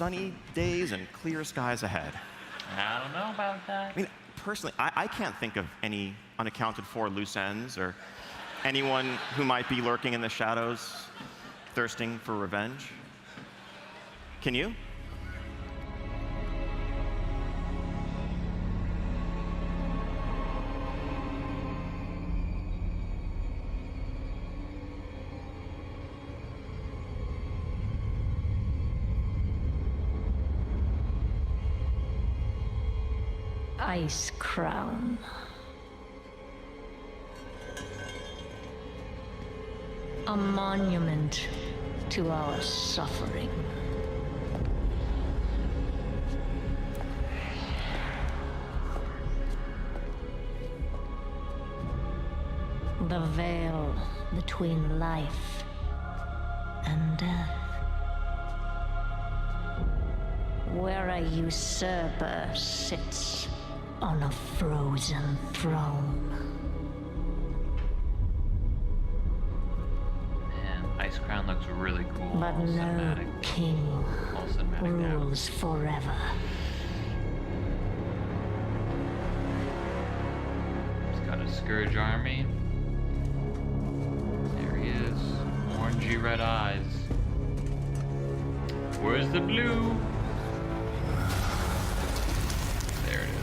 sunny days and clear skies ahead. I don't know about that. I mean, personally, I can't think of any unaccounted for loose ends or anyone who might be lurking in the shadows, thirsting for revenge. Can you? Ice Crown. A monument to our suffering. The veil between life and death. Where a usurper sits on a frozen throne. Man, Ice Crown looks really cool. But all no cinematic. king All cinematic now. rules forever. He's got a Scourge army. There he is. Orangey red eyes. Where's the blue? There it is.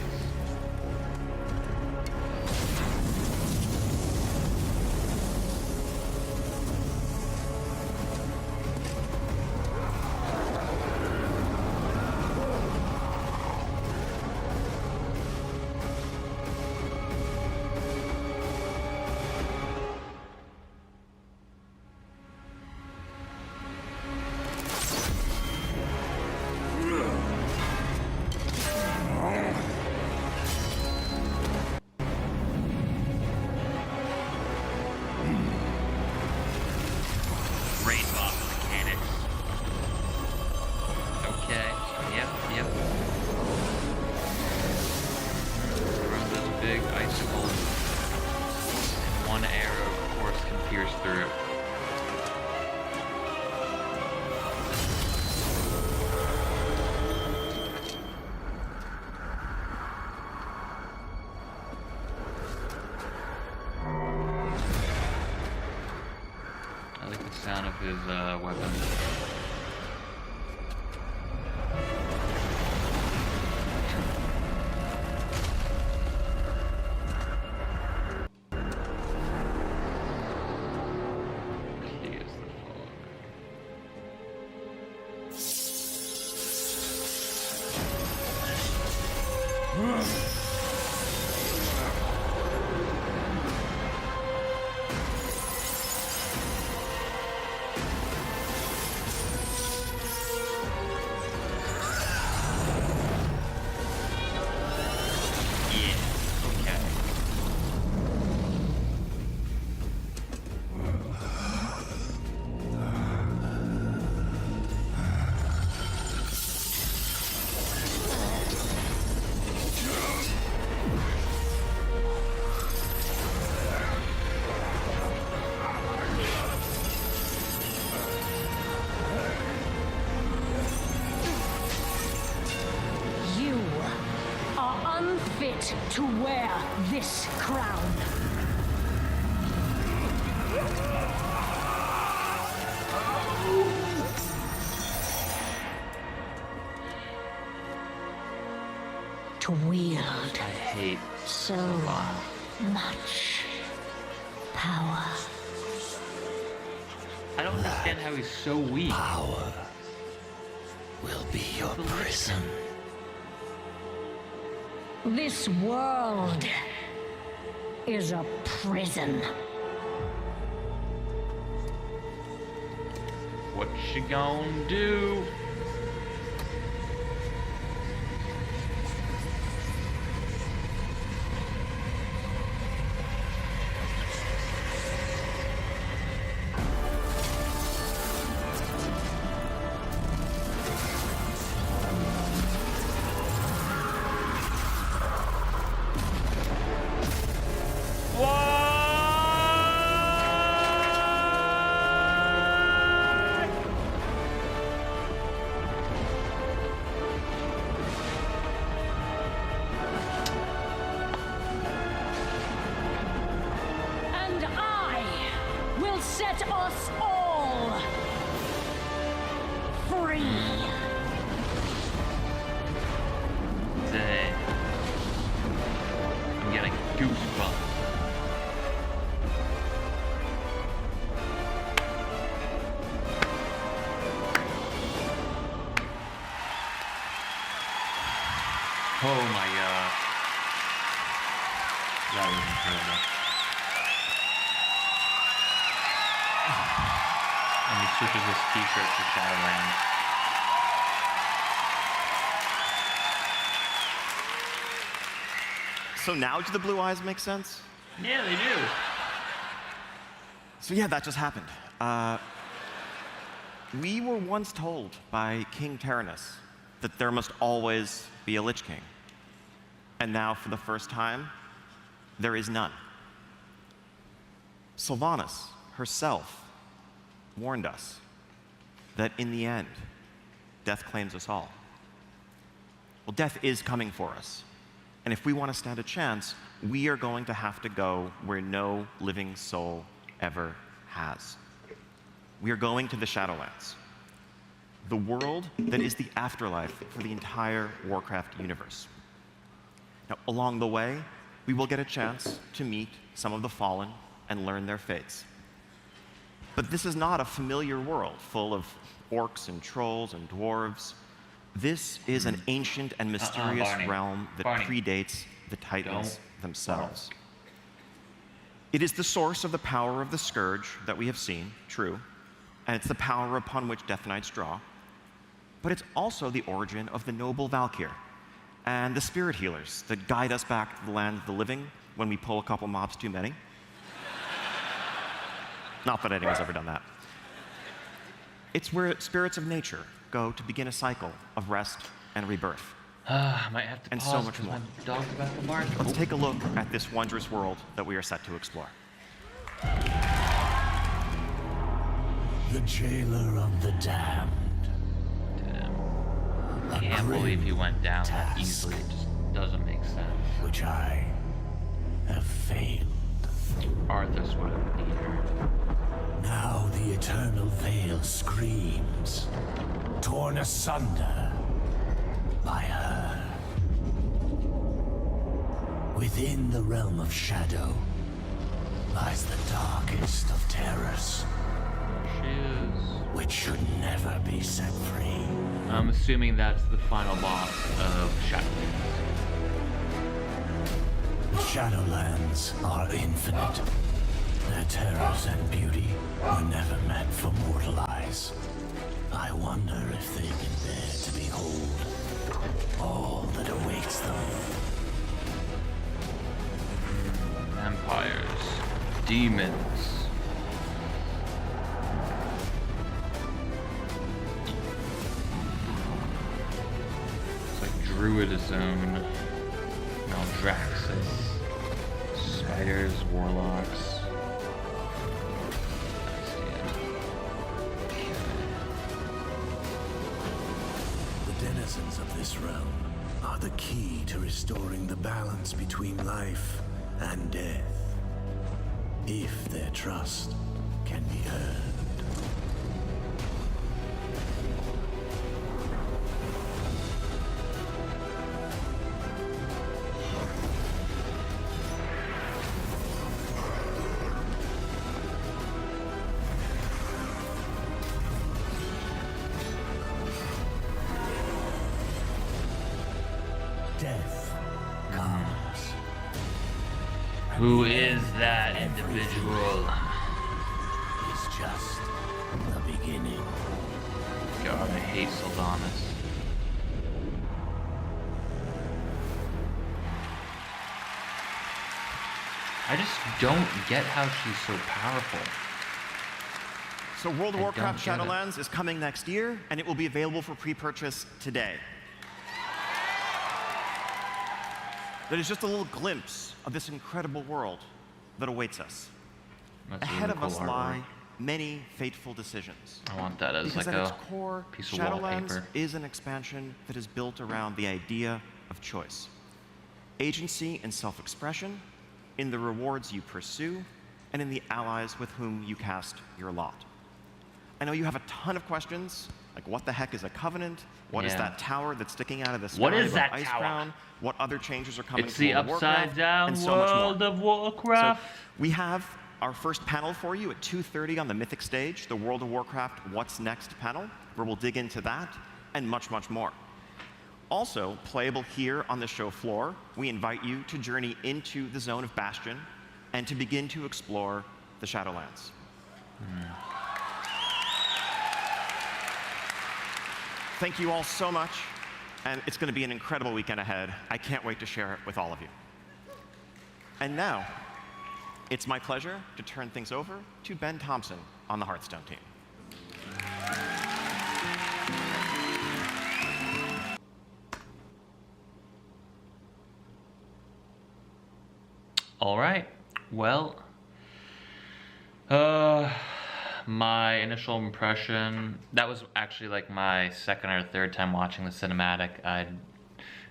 Rainbow mechanics. Okay. Yep. Throw this big icicle. And one arrow, of course, can pierce through it. I like the sound of his weapon. He is the fog. Yeah, okay. You are unfit to wear this crown. To wield I hate so much power. I don't understand how he's so weak. Power will be your prison. This world is a prison. What you gonna do? us all free. Dang. I'm getting goosebumps. Oh my god. That was incredible. And he switches his t-shirt to Shadowlands. So now do the blue eyes make sense? Yeah, they do. So yeah, that just happened. We were once told by King Tyrannus that there must always be a Lich King. And now, for the first time, there is none. Sylvanas herself warned us that in the end, death claims us all. Well, death is coming for us. And if we want to stand a chance, we are going to have to go where no living soul ever has. We are going to the Shadowlands, the world that is the afterlife for the entire Warcraft universe. Now, along the way, we will get a chance to meet some of the fallen and learn their fates. But this is not a familiar world full of orcs and trolls and dwarves. This is an ancient and mysterious Barney. realm that Barney. predates the Titans Don't themselves. It is the source of the power of the Scourge that we have seen, true, and it's the power upon which Death Knights draw. But it's also the origin of the noble Valkyr and the spirit healers that guide us back to the land of the living when we pull a couple mobs too many. Not that anyone's ever done that. It's where spirits of nature go to begin a cycle of rest and rebirth. I might have to And pause so much because more. my dog's about to bark. Let's take a look at this wondrous world that we are set to explore. The jailer of the damned. I can't believe he went down that easily. It just doesn't make sense. Which I have failed. Arthas would have beat her. Now the eternal veil screams, torn asunder by her. Within the realm of shadow lies the darkest of terrors, She is. which should never be set free. I'm assuming that's the final boss of Shadowlands. The Shadowlands are infinite. Their terrors and beauty were never meant for mortal eyes. I wonder if they can bear to behold all that awaits them. Vampires. Demons. It's like Druid Zone. MALDRAXXUS. Spiders, Warlocks. The denizens of this realm are the key to restoring the balance between life and death. If their trust can be earned. Death comes. Who is that individual? It's just the beginning. God, I hate Sylvanas. I just don't get how she's so powerful. So World of I Warcraft don't get it. Shadowlands is coming next year, and it will be available for pre-purchase today. That is just a little glimpse of this incredible world that awaits us. That's Ahead really of cool us artwork. lie many fateful decisions. I want that as Because like at its a core, piece of Shadowlands wallpaper. is an expansion that is built around the idea of choice. Agency and self-expression in the rewards you pursue, and in the allies with whom you cast your lot. I know you have a ton of questions, like what the heck is a covenant? What is Yeah. that tower that's sticking out of the sky What is above that tower? Icecrown? What other changes are coming It's to the World of Warcraft? upside down and so much more. World of Warcraft. So we have our first panel for you at 2:30 on the Mythic stage, the World of Warcraft What's Next panel, where we'll dig into that and much, much more. Also, playable here on the show floor, we invite you to journey into the zone of Bastion and to begin to explore the Shadowlands. Thank you all so much, and it's going to be an incredible weekend ahead. I can't wait to share it with all of you. And now, it's my pleasure to turn things over to Ben Thompson on the Hearthstone team. All right. Well, my initial impression, that was actually like my second or third time watching the cinematic. I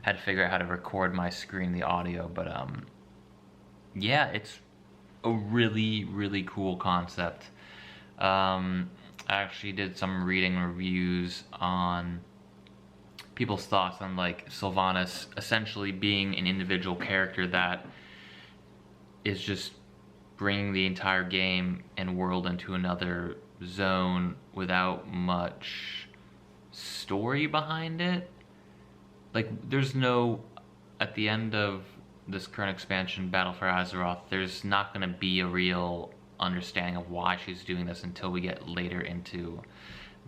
had to figure out how to record my screen, the audio, but yeah, it's a really, really cool concept. I actually did some reading reviews on people's thoughts on like Sylvanas essentially being an individual character that is just bringing the entire game and world into another zone without much story behind it. Like, there's no, at the end of this current expansion, Battle for Azeroth, there's not going to be a real understanding of why she's doing this until we get later into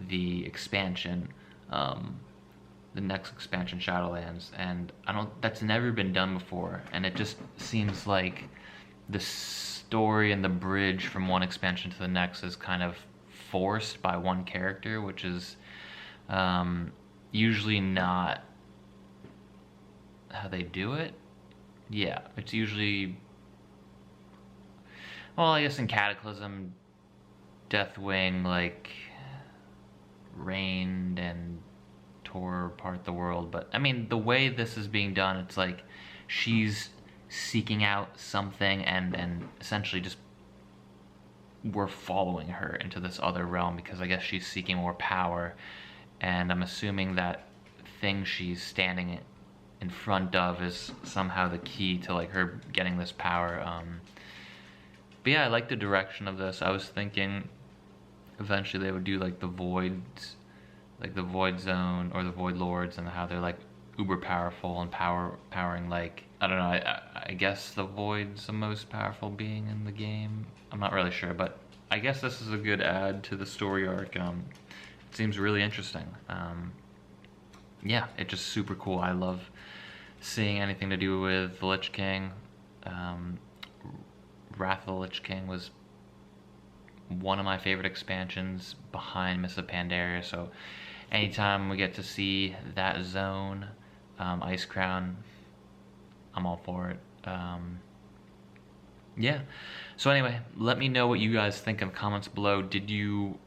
the expansion, the next expansion, Shadowlands, and that's never been done before, and it just seems like the story and the bridge from one expansion to the next is kind of forced by one character, which is usually not how they do it. Yeah, it's usually, well, I guess in Cataclysm, Deathwing, like, reigned and tore apart the world, but I mean, the way this is being done, it's like she's seeking out something and essentially just we're following her into this other realm because I guess she's seeking more power, and I'm assuming that thing she's standing in front of is somehow the key to like her getting this power. But yeah, I like the direction of this. I was thinking eventually they would do like the voids, like the void zone or the void lords, and how they're like uber powerful and powering like, I don't know, I guess the void's the most powerful being in the game. I'm not really sure, but I guess this is a good add to the story arc. It seems really interesting. Yeah, it's just super cool. I love seeing anything to do with the Lich King. Wrath of the Lich King was one of my favorite expansions behind Mists of Pandaria, so anytime we get to see that zone, Icecrown, I'm all for it. Yeah, so anyway, let me know what you guys think in the comments below. Did you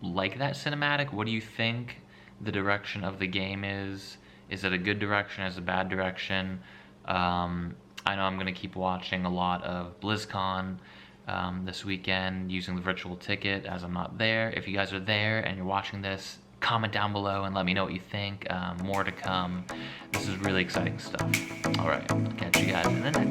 like that cinematic? What do you think the direction of the game is? Is it a good direction? Is it a bad direction? I know I'm going to keep watching a lot of BlizzCon this weekend using the virtual ticket as I'm not there. If you guys are there and you're watching this, comment down below and let me know what you think. More to come. This is really exciting stuff. Alright, catch you guys in the next